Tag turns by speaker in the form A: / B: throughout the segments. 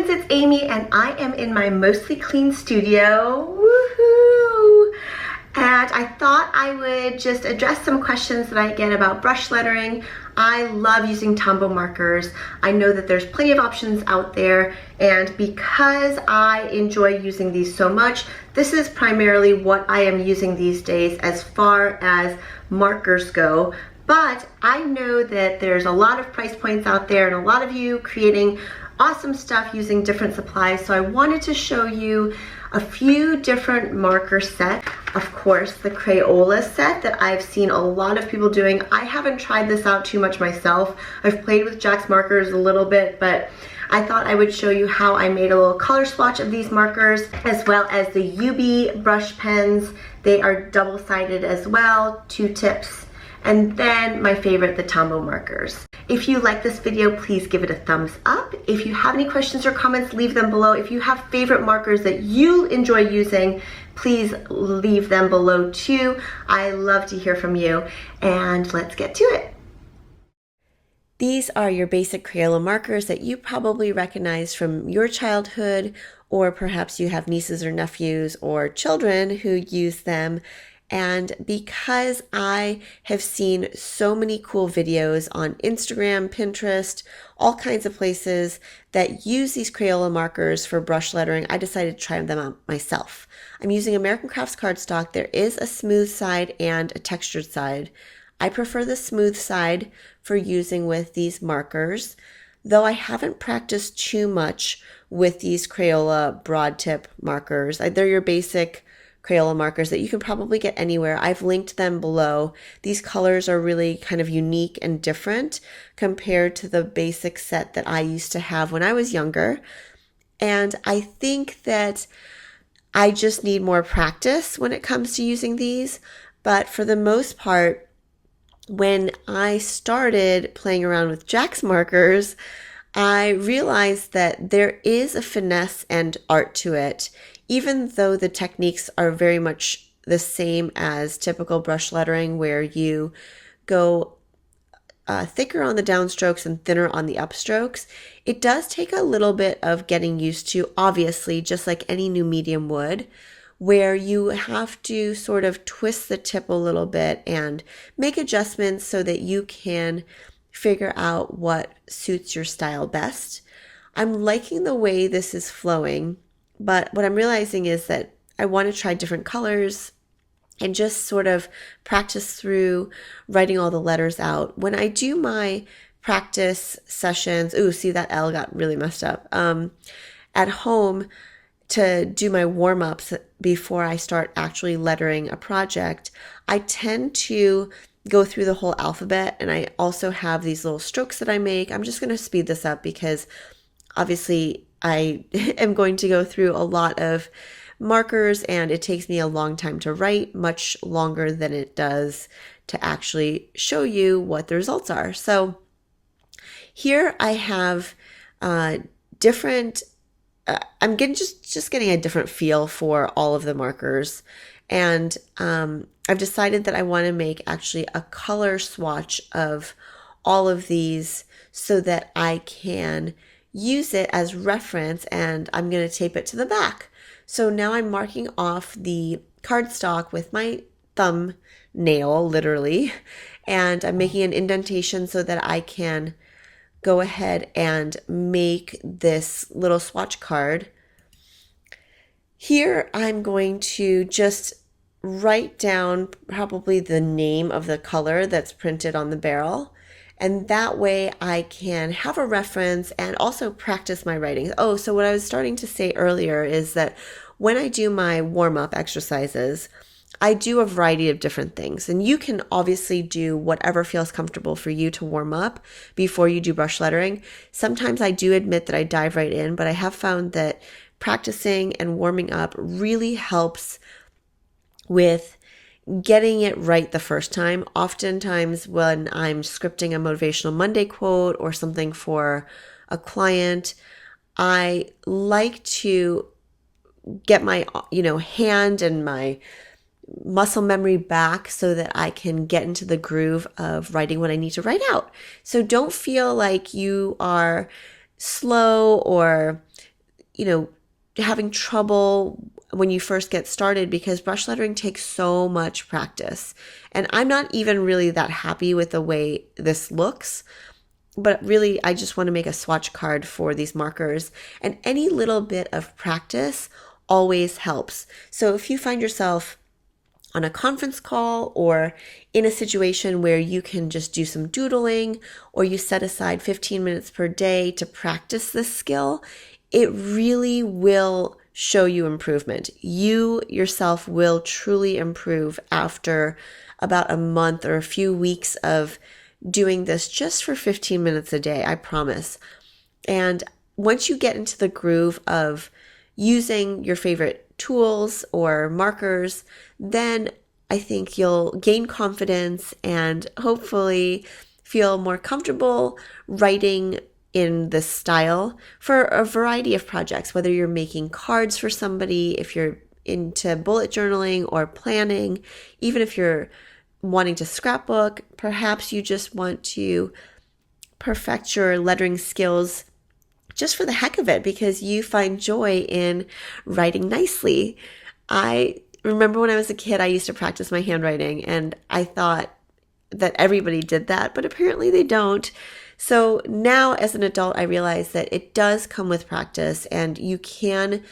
A: friends, it's Amy and I am in my mostly clean studio. Woohoo! And I thought I would just address some questions that I get about brush lettering. I love using Tombow markers. I know that there's plenty of options out there, and because I enjoy using these so much, this is primarily what I am using these days as far as markers go. But I know that there's a lot of price points out there and a lot of you creating awesome stuff using different supplies. So I wanted to show you a few different marker sets. Of course, the Crayola set that I've seen a lot of people doing. I haven't tried this out too much myself. I've played with Jack's markers a little bit, but I thought I would show you how I made a little color swatch of these markers, as well as the UB brush pens. They are double-sided as well, 2 tips. And then my favorite, the Tombow markers. If you like this video, please give it a thumbs up. If you have any questions or comments, leave them below. If you have favorite markers that you enjoy using, please leave them below too. I love to hear from you, and let's get to it. These are your basic Crayola markers that you probably recognize from your childhood, or perhaps you have nieces or nephews or children who use them. And because I have seen so many cool videos on Instagram, Pinterest, all kinds of places that use these Crayola markers for brush lettering, I decided to try them out myself. I'm using American Crafts cardstock. There is a smooth side and a textured side. I prefer the smooth side for using with these markers, though I haven't practiced too much with these Crayola broad tip markers. They're your basic Crayola markers that you can probably get anywhere. I've linked them below. These colors are really kind of unique and different compared to the basic set that I used to have when I was younger. And I think that I just need more practice when it comes to using these. But for the most part, when I started playing around with Jack's markers, I realized that there is a finesse and art to it. Even though the techniques are very much the same as typical brush lettering, where you go thicker on the downstrokes and thinner on the upstrokes, it does take a little bit of getting used to, obviously, just like any new medium would, where you have to sort of twist the tip a little bit and make adjustments so that you can figure out what suits your style best. I'm liking the way this is flowing. But what I'm realizing is that I want to try different colors and just sort of practice through writing all the letters out. When I do my practice sessions, ooh, see that L got really messed up, at home to do my warm-ups before I start actually lettering a project, I tend to go through the whole alphabet, and I also have these little strokes that I make. I'm just going to speed this up because obviously I am going to go through a lot of markers and it takes me a long time to write, much longer than it does to actually show you what the results are. So here I have different, I'm getting just getting a different feel for all of the markers. And I've decided that I want to make actually a color swatch of all of these so that I can use it as reference, and I'm going to tape it to the back. So now I'm marking off the cardstock with my thumbnail, literally, and I'm making an indentation so that I can go ahead and make this little swatch card. Here I'm going to just write down probably the name of the color that's printed on the barrel. And that way I can have a reference and also practice my writing. Oh, so what I was starting to say earlier is that when I do my warm-up exercises, I do a variety of different things. And you can obviously do whatever feels comfortable for you to warm up before you do brush lettering. Sometimes I do admit that I dive right in, but I have found that practicing and warming up really helps with getting it right the first time. Oftentimes when I'm scripting a Motivational Monday quote or something for a client, I like to get my, hand and my muscle memory back so that I can get into the groove of writing what I need to write out. So don't feel like you are slow or having trouble when you first get started, because brush lettering takes so much practice. And I'm not even really that happy with the way this looks, but really I just want to make a swatch card for these markers, and any little bit of practice always helps. So if you find yourself on a conference call or in a situation where you can just do some doodling, or you set aside 15 minutes per day to practice this skill, it really will show you improvement. You yourself will truly improve after about a month or a few weeks of doing this just for 15 minutes a day, I promise. And once you get into the groove of using your favorite tools or markers, then I think you'll gain confidence and hopefully feel more comfortable writing in this style for a variety of projects, whether you're making cards for somebody, if you're into bullet journaling or planning, even if you're wanting to scrapbook, perhaps you just want to perfect your lettering skills just for the heck of it because you find joy in writing nicely. I remember when I was a kid, I used to practice my handwriting, and I thought that everybody did that, but apparently they don't. So now as an adult, I realize that it does come with practice, and you can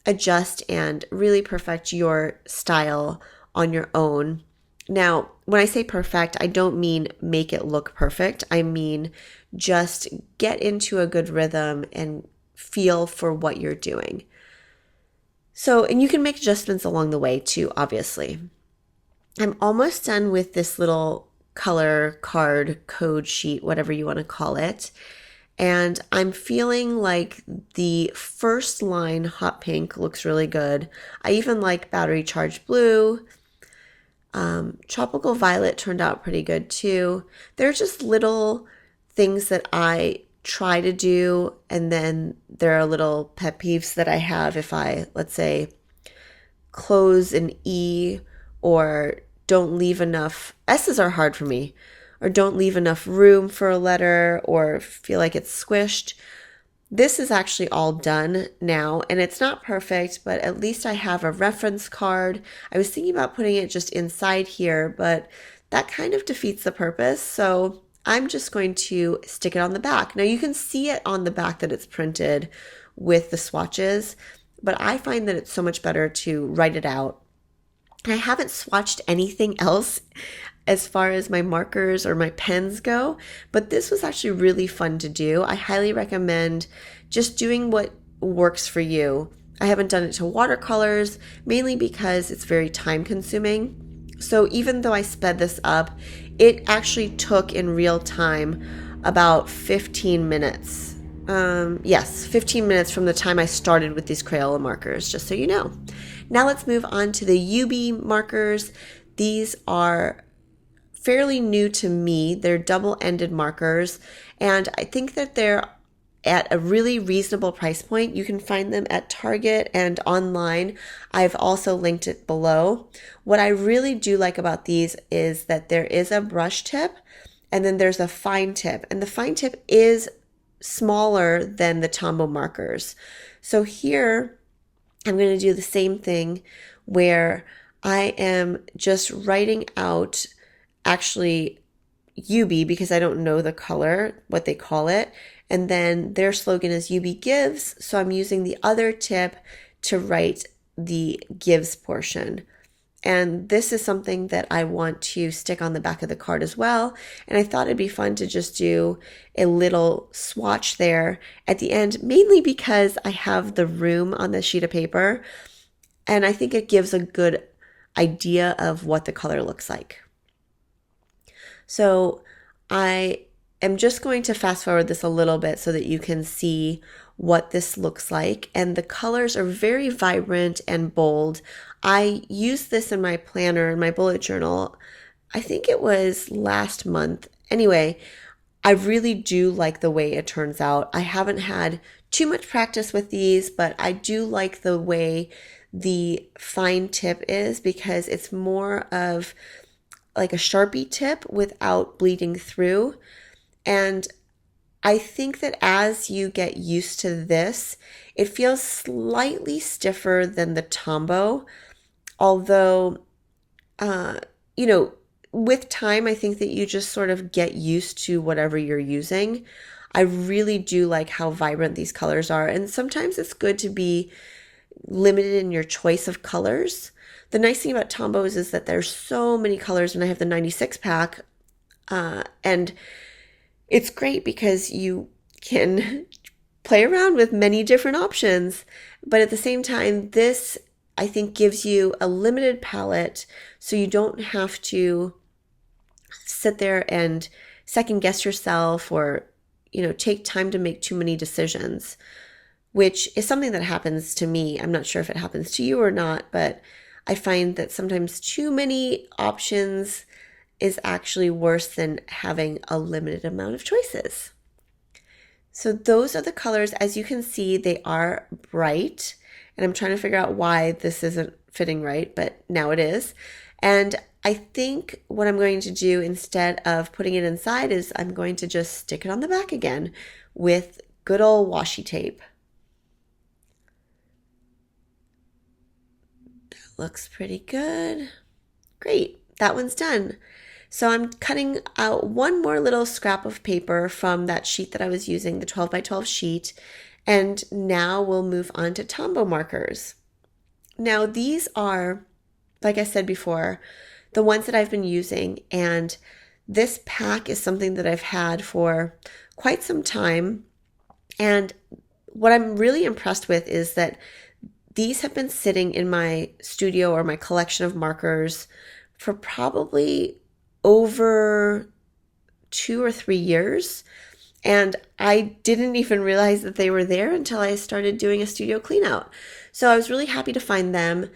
A: adjust and really perfect your style on your own. Now, when I say perfect, I don't mean make it look perfect. I mean just get into a good rhythm and feel for what you're doing. So, and you can make adjustments along the way too, obviously. I'm almost done with this little color card code sheet, whatever you want to call it. And I'm feeling like the first line, hot pink, looks really good. I even like battery charged blue. Tropical violet turned out pretty good too. They're just little things that I try to do, and then there are little pet peeves that I have if I, let's say, close an E or don't leave enough. S's are hard for me, or don't leave enough room for a letter, or feel like it's squished. This is actually all done now, and it's not perfect, but at least I have a reference card. I was thinking about putting it just inside here, but that kind of defeats the purpose, so I'm just going to stick it on the back. Now you can see it on the back that it's printed with the swatches, but I find that it's so much better to write it out. I haven't swatched anything else as far as my markers or my pens go, but this was actually really fun to do. I highly recommend just doing what works for you. I haven't done it to watercolors, mainly because it's very time consuming. So even though I sped this up, it actually took in real time about 15 minutes. 15 minutes from the time I started with these Crayola markers, just so you know. Now let's move on to the UB markers. These are fairly new to me. They're double-ended markers, and I think that they're at a really reasonable price point. You can find them at Target and online. I've also linked it below. What I really do like about these is that there is a brush tip, and then there's a fine tip, and the fine tip is smaller than the Tombow markers. So here I'm going to do the same thing where I am just writing out actually UB, because I don't know the color, what they call it. And then their slogan is UB gives. So I'm using the other tip to write the gives portion. And this is something that I want to stick on the back of the card as well. And I thought it'd be fun to just do a little swatch there at the end, mainly because I have the room on the sheet of paper. And I think it gives a good idea of what the color looks like. So I am just going to fast forward this a little bit so that you can see what this looks like. And the colors are very vibrant and bold. I used this in my planner, in my bullet journal. I think it was last month. Anyway, I really do like the way it turns out. I haven't had too much practice with these, but I do like the way the fine tip is, because it's more of like a Sharpie tip without bleeding through. And I think that as you get used to this, it feels slightly stiffer than the Tombow, although, uh, you know, with time, I think that you just sort of get used to whatever you're using. I really do like how vibrant these colors are, and sometimes it's good to be limited in your choice of colors. The nice thing about Tombows is that there's so many colors, and I have the 96 pack, and it's great because you can play around with many different options, but at the same time, this I think gives you a limited palette so you don't have to sit there and second guess yourself or, take time to make too many decisions, which is something that happens to me. I'm not sure if it happens to you or not, but I find that sometimes too many options is actually worse than having a limited amount of choices. So those are the colors. As you can see, they are bright, and I'm trying to figure out why this isn't fitting right, but now it is. And I think what I'm going to do instead of putting it inside is I'm going to just stick it on the back again with good old washi tape. That looks pretty good. Great, that one's done. So I'm cutting out one more little scrap of paper from that sheet that I was using, the 12 by 12 sheet, and now we'll move on to Tombow markers. Now these are, like I said before, the ones that I've been using, and this pack is something that I've had for quite some time, and what I'm really impressed with is that these have been sitting in my studio or my collection of markers for probably over 2 or 3 years, and I didn't even realize that they were there until I started doing a studio clean out. So I was really happy to find them.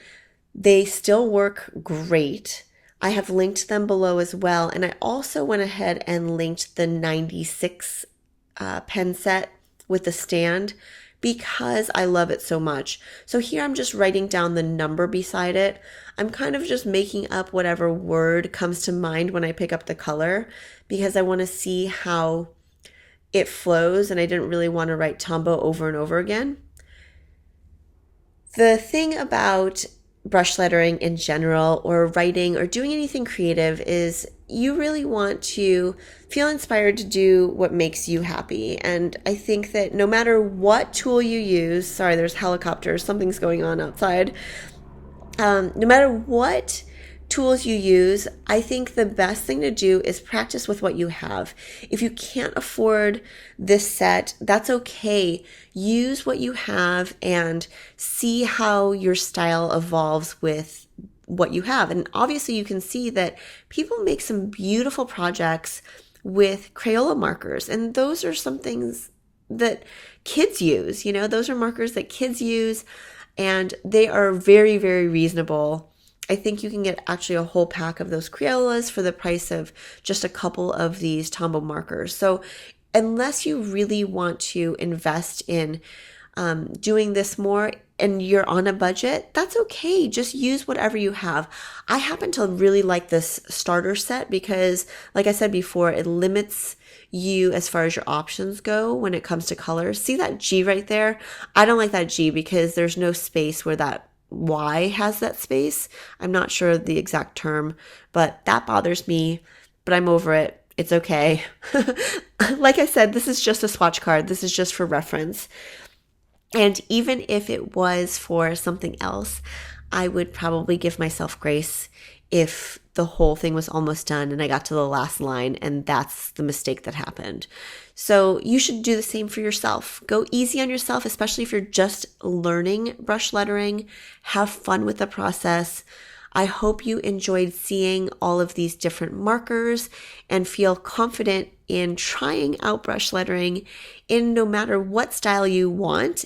A: They still work great. I have linked them below as well, and I also went ahead and linked the 96 pen set with the stand because I love it so much. So here I'm just writing down the number beside it. I'm kind of just making up whatever word comes to mind when I pick up the color because I want to see how it flows, and I didn't really want to write Tombow over and over again. The thing about brush lettering in general, or writing or doing anything creative, is you really want to feel inspired to do what makes you happy. And I think that no matter what tool you use, sorry, there's helicopters, something's going on outside. No matter what tools you use, I think the best thing to do is practice with what you have. If you can't afford this set, that's okay. Use what you have and see how your style evolves with what you have. And obviously you can see that people make some beautiful projects with Crayola markers, and those are some things that kids use. Those are markers that kids use, and they are very, very reasonable. I think you can get actually a whole pack of those Crayolas for the price of just a couple of these Tombow markers. So unless you really want to invest in doing this more and you're on a budget, that's okay. Just use whatever you have. I happen to really like this starter set because, like I said before, it limits you as far as your options go when it comes to colors. See that G right there? I don't like that G because there's no space where that Y has that space. I'm not sure the exact term, but that bothers me, but I'm over it. It's okay. Like I said, this is just a swatch card. This is just for reference. And even if it was for something else, I would probably give myself grace if the whole thing was almost done and I got to the last line and that's the mistake that happened. So you should do the same for yourself. Go easy on yourself, especially if you're just learning brush lettering. Have fun with the process. I hope you enjoyed seeing all of these different markers and feel confident in trying out brush lettering in no matter what style you want.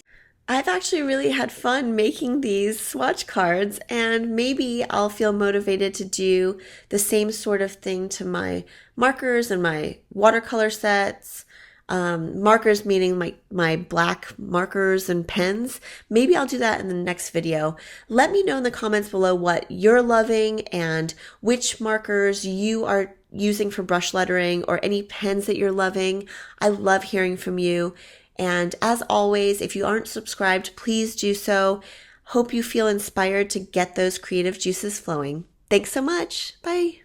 A: I've actually really had fun making these swatch cards, and maybe I'll feel motivated to do the same sort of thing to my markers and my watercolor sets. Markers meaning my black markers and pens. Maybe I'll do that in the next video. Let me know in the comments below what you're loving and which markers you are using for brush lettering or any pens that you're loving. I love hearing from you. And as always, if you aren't subscribed, please do so. Hope you feel inspired to get those creative juices flowing. Thanks so much. Bye.